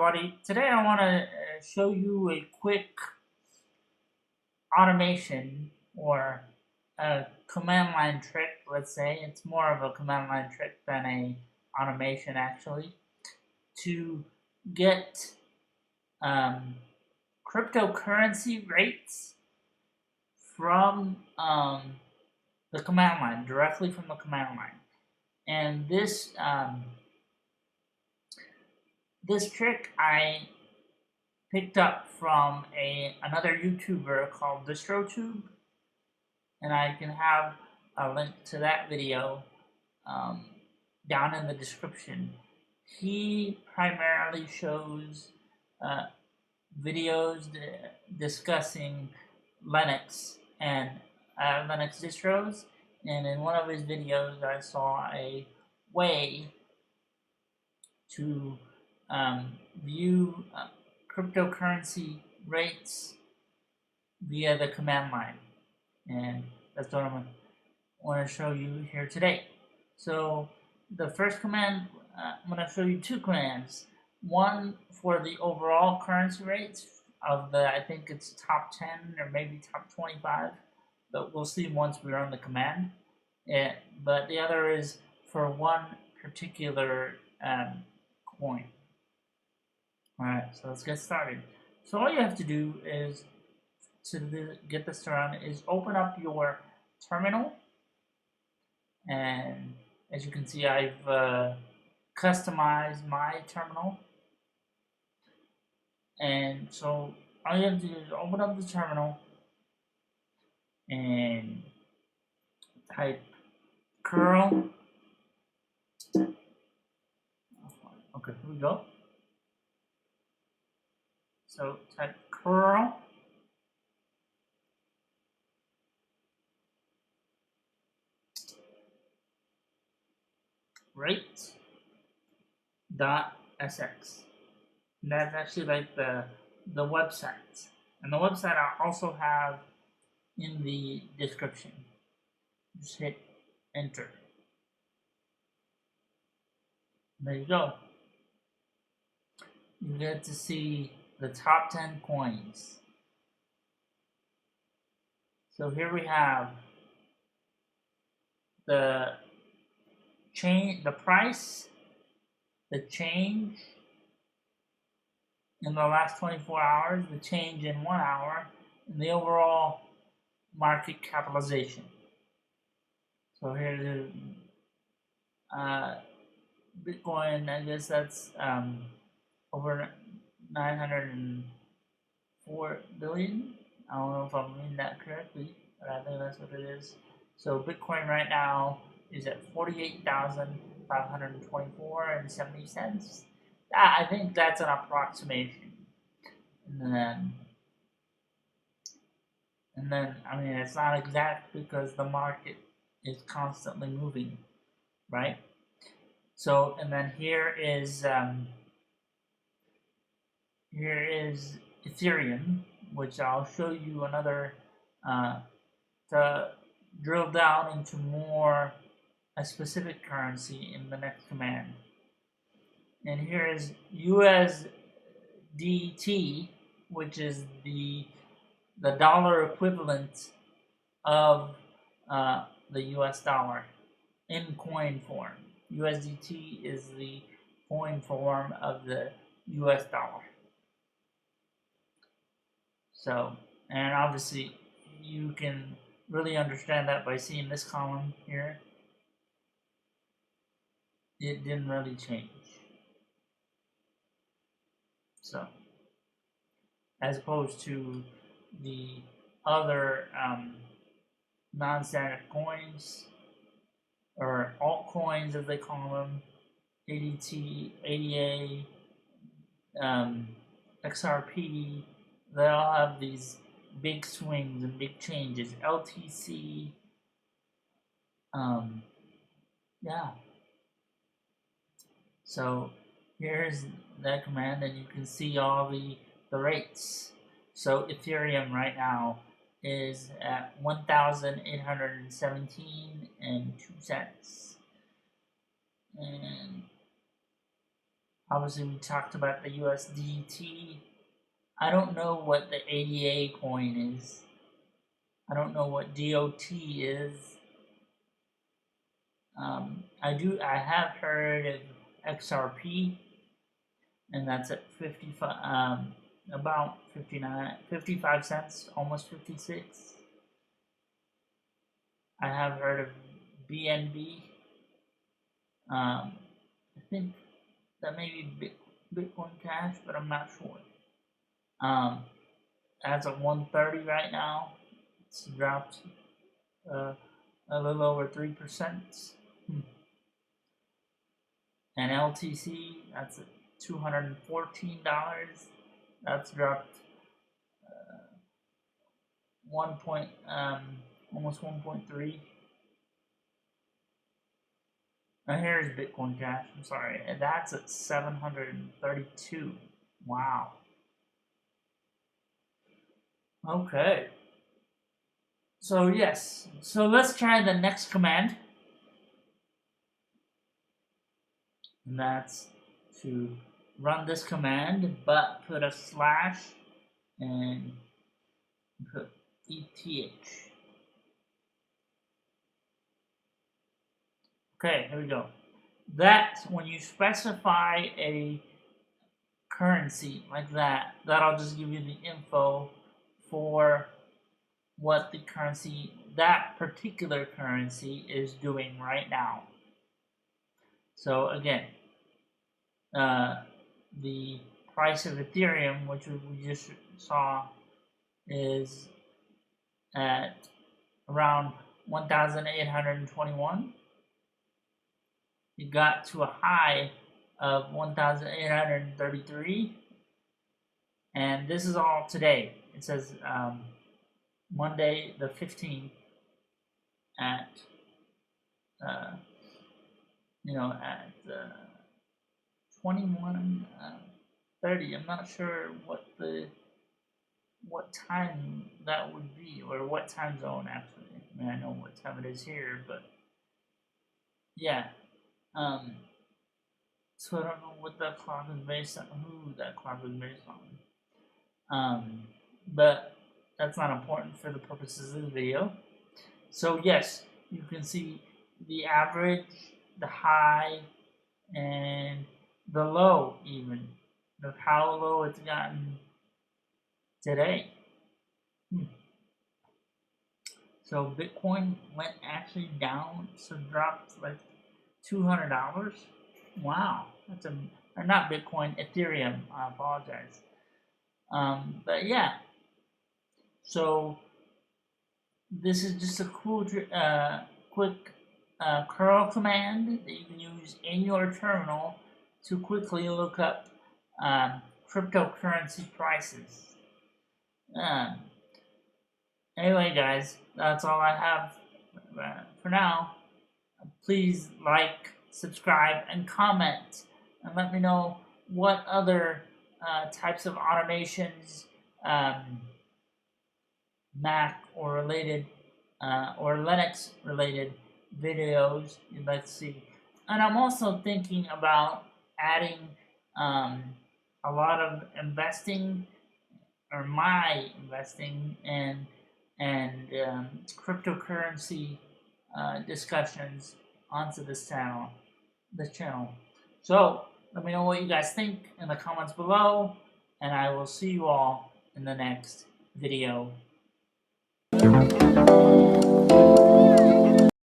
everybody. Today I want to show you a quick automation or a command line trick, let's say. It's more of a command line trick than a automation actually, to get cryptocurrency rates from the command line, directly from the command line. And this trick I picked up from another YouTuber called DistroTube, and I can have a link to that video down in the description. He primarily shows videos discussing Linux and Linux distros, and in one of his videos I saw a way to view cryptocurrency rates via the command line, and that's what I want to show you here today. So the first command, I'm going to show you two commands. One for the overall currency rates of the, I think it's top 10 or maybe top 25, but we'll see once we run the command. But the other is for one particular coin. Alright, so let's get started. So all you have to do is, to get this to run, is open up your terminal. And as you can see, I've customized my terminal. And so all you have to do is open up the terminal and type curl. Okay, here we go. So type curl rate.sx. And that's actually like the website. And the website I also have in the description. Just hit enter. There you go. You get to see the top 10 coins. So here we have the price, the change in the last 24 hours, the change in 1 hour, and the overall market capitalization. So here's Bitcoin, I guess that's over 904 billion. I don't know if I'm reading that correctly, but I think that's what it is. So Bitcoin right now is at 48,524.70 cents. I think that's an approximation. And then I mean, it's not exact because the market is constantly moving, right? So, and then here is Ethereum, which I'll show you another to drill down into more a specific currency in the next command. And here is USDT, which is the dollar equivalent of the US dollar in coin form. USDT is the coin form of the US dollar. So, and obviously you can really understand that by seeing this column here. It didn't really change. So, as opposed to the other non-standard coins, or altcoins as they call them, ADT, ADA, XRP, they all have these big swings and big changes. LTC, yeah. So here's that command, and you can see all the rates. So Ethereum right now is at 1,817.02 cents. And Obviously, we talked about the USDT. I don't know what the ADA coin is. I don't know what DOT is. I have heard of XRP, and that's at 55, about 55 cents, almost 56. I have heard of BNB. I think that may be Bitcoin Cash, but I'm not sure. As of 130 right now, it's dropped a little over 3%. And LTC, that's at $214. That's dropped almost 1.3. Now here's Bitcoin Cash. I'm sorry, and that's at 732. Wow. Okay. So yes. So let's try the next command. And that's to run this command, but put a slash and put ETH. Okay, here we go. That's when you specify a currency like that, that'll just give you the info for what the currency, that particular currency, is doing right now. So again, the price of Ethereum, which we just saw, is at around 1,821. It got to a high of 1,833, and this is all today. It says Monday the 15th at at 21:30. I'm not sure what time that would be, or what time zone actually. I mean, I know what time it is here, but yeah. So I don't know what that clock is based on, who that clock is based on. But that's not important for the purposes of the video. So yes, you can see the average, the high, and the low even, of how low it's gotten today. So Bitcoin went actually down, so dropped like $200. Wow, or not Bitcoin, Ethereum. I apologize. But yeah, so this is just a cool, quick curl command that you can use in your terminal to quickly look up cryptocurrency prices. Anyway, guys, that's all I have for now. Please like, subscribe, and comment, and let me know what other types of automations, Mac or related, or Linux related videos you'd like to see. And I'm also thinking about adding a lot of investing, or my investing, and cryptocurrency discussions onto this channel. So let me know what you guys think in the comments below, and I will see you all in the next video.